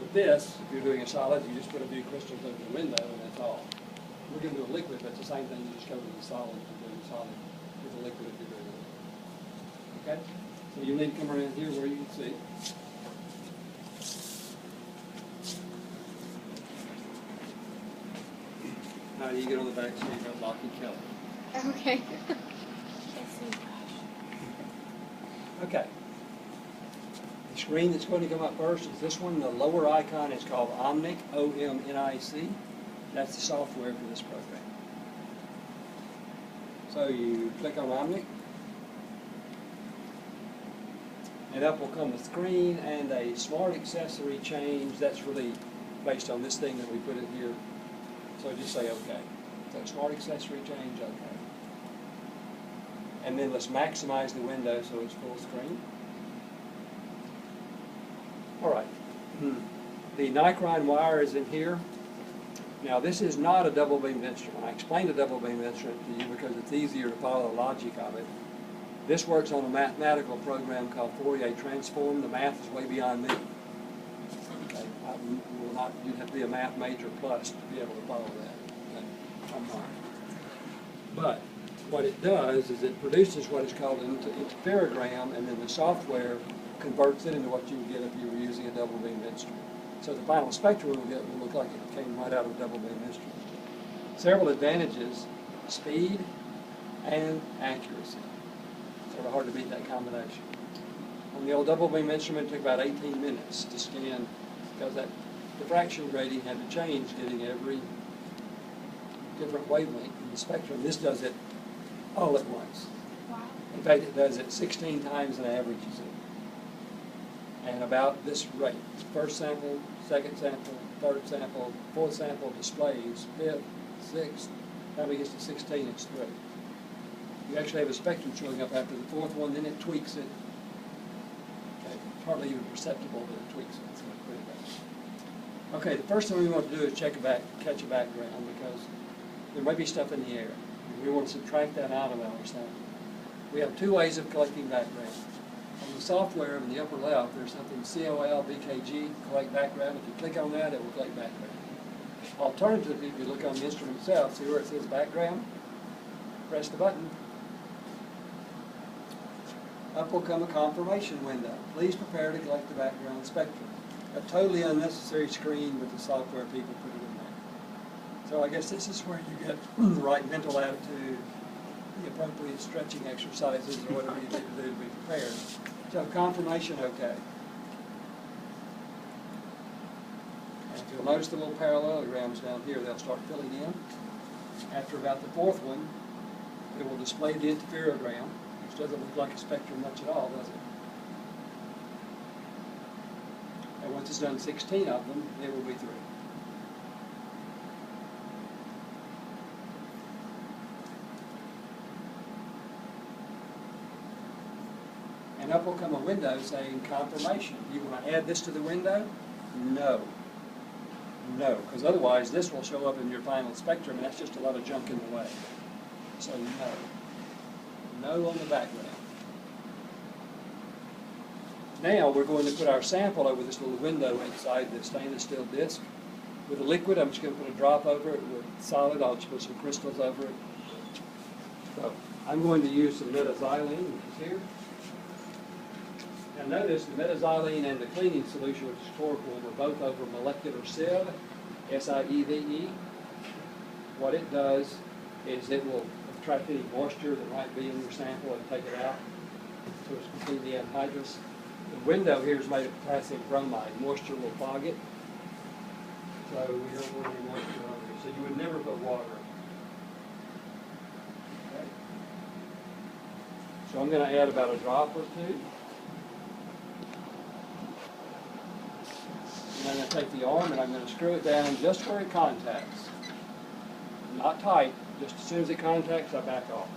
With this, if you're doing a solid, you just put a few crystals over the window and that's all. We're going to do a liquid, but it's the same thing. You just go to the solid if you're doing solid with a liquid if you're doing it. Okay? So you need to come around here where you can see. How do you get on the back so you don't lock each other? Okay. Okay. The screen that's going to come up first is this one. The lower icon is called Omnic, O-M-N-I-C. That's the software for this program. So you click on Omnic, and up will come the screen and a smart accessory change. That's really based on this thing that we put in here. So just say OK. So smart accessory change, OK. And then let's maximize the window so it's full screen. All right. The Nicron wire is in here. Now this is not a double beam instrument. I explained a double beam instrument to you because it's easier to follow the logic of it. This works on a mathematical program called Fourier transform. The math is way beyond me. Okay. You'd have to be a math major plus to be able to follow that. Okay. I'm not. But what it does is it produces what is called an interferogram, and then the software converts it into what you would get if you were using a double beam instrument. So the final spectrum will look like it came right out of a double beam instrument. Several advantages: speed and accuracy. Sort of hard to beat that combination. On the old double beam instrument, it took about 18 minutes to scan because that diffraction grading had to change, getting every different wavelength in the spectrum. This does it all at once. Wow. In fact, it does it 16 times and averages it. And about this rate. First sample, second sample, third sample, fourth sample displays, fifth, sixth. Time it gets to 16, it's through. You actually have a spectrum showing up after the fourth one, then it tweaks it. Okay. It's hardly even perceptible that it tweaks it. So it's pretty bad. Okay, the first thing we want to do is catch a background because there may be stuff in the air. We want to subtract that out of our sample. We have two ways of collecting background. On the software in the upper left, there's something COL, BKG, collect background. If you click on that, it will collect background. Alternatively, if you look on the instrument itself, see where it says background? Press the button. Up will come a confirmation window. Please prepare to collect the background spectrum. A totally unnecessary screen with the software people put it in there. So I guess this is where you get the right mental attitude, the appropriate stretching exercises, or whatever you need to do to be prepared. So confirmation, okay. And if you'll notice the little parallelograms down here, they'll start filling in. After about the fourth one, it will display the interferogram, which doesn't look like a spectrum much at all, does it? And once it's done 16 of them, it will be through. And up will come a window saying confirmation. You want to add this to the window? No. No, because otherwise this will show up in your final spectrum, and that's just a lot of junk in the way. So no. No on the background. Now we're going to put our sample over this little window inside the stainless steel disc. With a liquid, I'm just going to put a drop over it. With solid, I'll just put some crystals over it. So I'm going to use some metaxylene, which is here. Now notice the metaxylene and the cleaning solution, which is chloroform, are both over molecular sieve, S-I-E-V-E. What it does is it will attract any moisture that might be in your sample and take it out. So it's completely anhydrous. The window here is made of potassium bromide. Moisture will fog it. So we don't want any moisture on there. So you would never put water. Okay. So I'm going to add about a drop or two. And I'm going to take the arm and I'm going to screw it down just where it contacts. Not tight, just as soon as it contacts, I back off.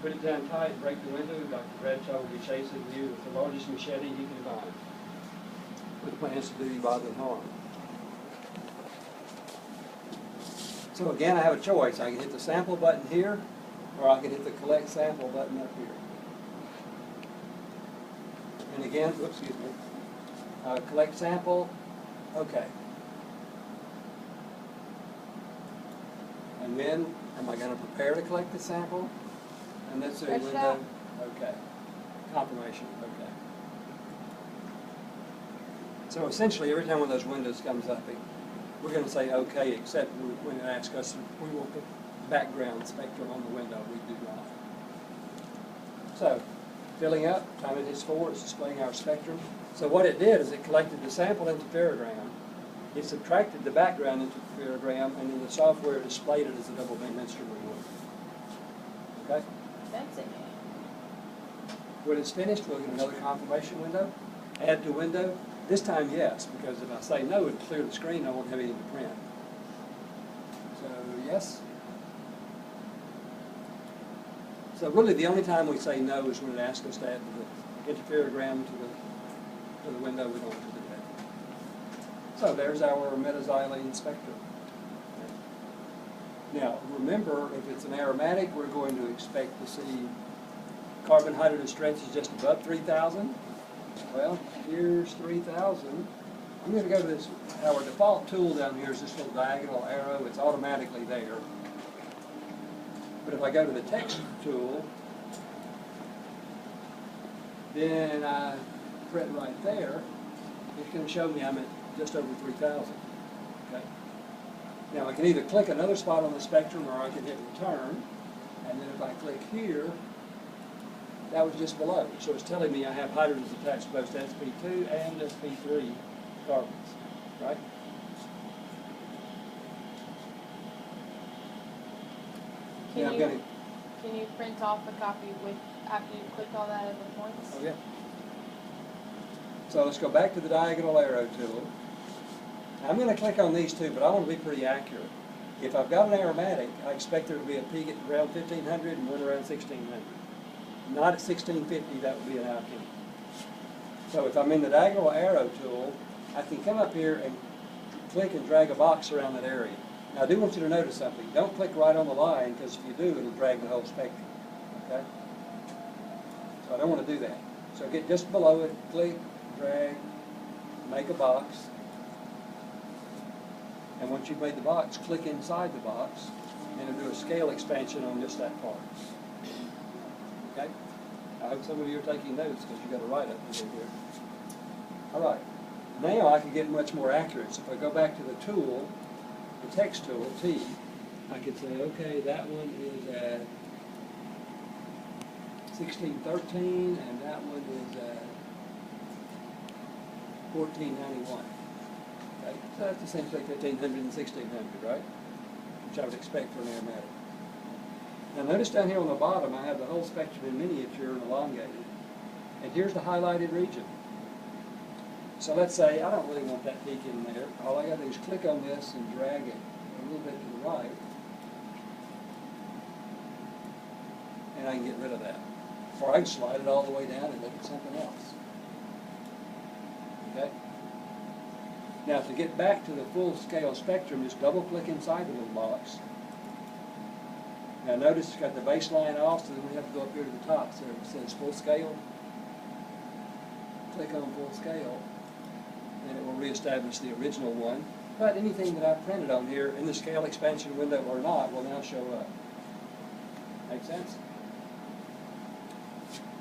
Put it down tight, break the window. Dr. Bradshaw will be chasing you with the largest machete he can find, with plans to do you bodily harm. So again, I have a choice. I can hit the sample button here, or I can hit the collect sample button up here. And again, oops, excuse me. Collect sample, okay. And then, am I going to prepare to collect the sample? And that's a Stretch it window, out. okay. Confirmation, okay. So essentially, every time one of those windows comes up, we're going to say okay, except when it asks us, we want the background spectrum on the window, we do not. So, filling up, time it hits 4, it's displaying our spectrum. So what it did is it collected the sample interferogram, it subtracted the background interferogram, and in the software displayed it as a double beam instrument would. Okay? That's it. When it's finished, we'll get another confirmation window. Add to window. This time, yes, because if I say no, it'll clear the screen, I won't have anything to print. So, yes. So really, the only time we say no is when it asks us to add the interferogram to the window. We don't want to do that. So there's our metaxylene spectrum. Now, remember, if it's an aromatic, we're going to expect to see carbon hydrogen strength is just above 3,000. Well, here's 3,000. I'm going to go to this. Our default tool down here is this little diagonal arrow. It's automatically there. But if I go to the text tool, then I print right there, it's going to show me I'm at just over 3,000. Okay? Now I can either click another spot on the spectrum or I can hit return, and then if I click here, that was just below. So it's telling me I have hydrogens attached to both sp2 and sp3 carbons, right? Can you print off a copy with after you click all that other points? Oh yeah. So let's go back to the diagonal arrow tool. I'm going to click on these two, but I want to be pretty accurate. If I've got an aromatic, I expect there to be a peak at around 1,500 and one around 1,600. Not at 1,650, that would be an alkene. So if I'm in the diagonal arrow tool, I can come up here and click and drag a box around that area. Now I do want you to notice something. Don't click right on the line, because if you do, it'll drag the whole spectrum. Okay? So I don't want to do that. So get just below it, click, drag, make a box. And once you've made the box, click inside the box, and it'll do a scale expansion on just that part. Okay? I hope some of you are taking notes, because you've got to write it here. All right. Now I can get much more accurate. So if I go back to the tool, the text tool, T, I can say, okay, that one is at 1613, and that one is at 1491. Okay? So that's essentially 1,500 and 1,600, right? Which I would expect for an aromatic. Now notice down here on the bottom, I have the whole spectrum in miniature and elongated. And here's the highlighted region. So let's say I don't really want that peak in there. All I got to do is click on this and drag it a little bit to the right. And I can get rid of that. Or I can slide it all the way down and look at something else. Okay? Now to get back to the full scale spectrum, just double click inside the little box. Now notice it's got the baseline off, so then we have to go up here to the top. So it says full scale. Click on full scale, and it will reestablish the original one. But anything that I printed on here in the scale expansion window or not will now show up. Make sense?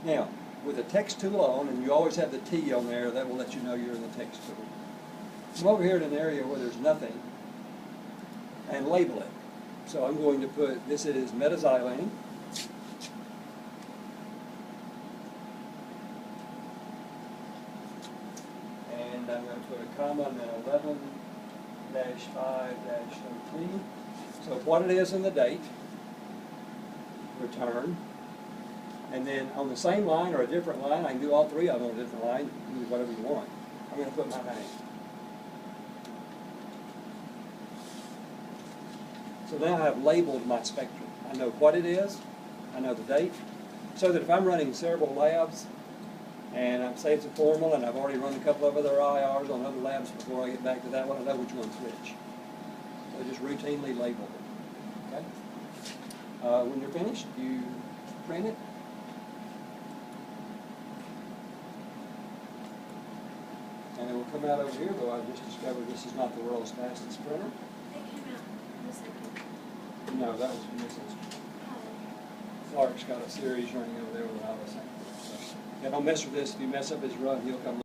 Now, with the text tool on, and you always have the T on there, that will let you know you're in the text tool. Come over here to an area where there's nothing, and label it. So I'm going to put, this is metaxylene. And I'm going to put a comma and then 11-5-13. So what it is in the date, return. And then on the same line or a different line, I can do all three of them on a different line, do whatever you want. I'm going to put my name. So now I've labeled my spectrum. I know what it is, I know the date, so that if I'm running several labs, and I say it's a formal, and I've already run a couple of other IRs on other labs before I get back to that one, I know which one's which. So just routinely label it. Okay? When you're finished, you print it. And And we'll come out over here, though I just discovered this is not the world's fastest printer. It came out in a second. No, that was from this instrument. Clark's got a series running over there with Alice. So, yeah, don't mess with this. If you mess up his run, he'll come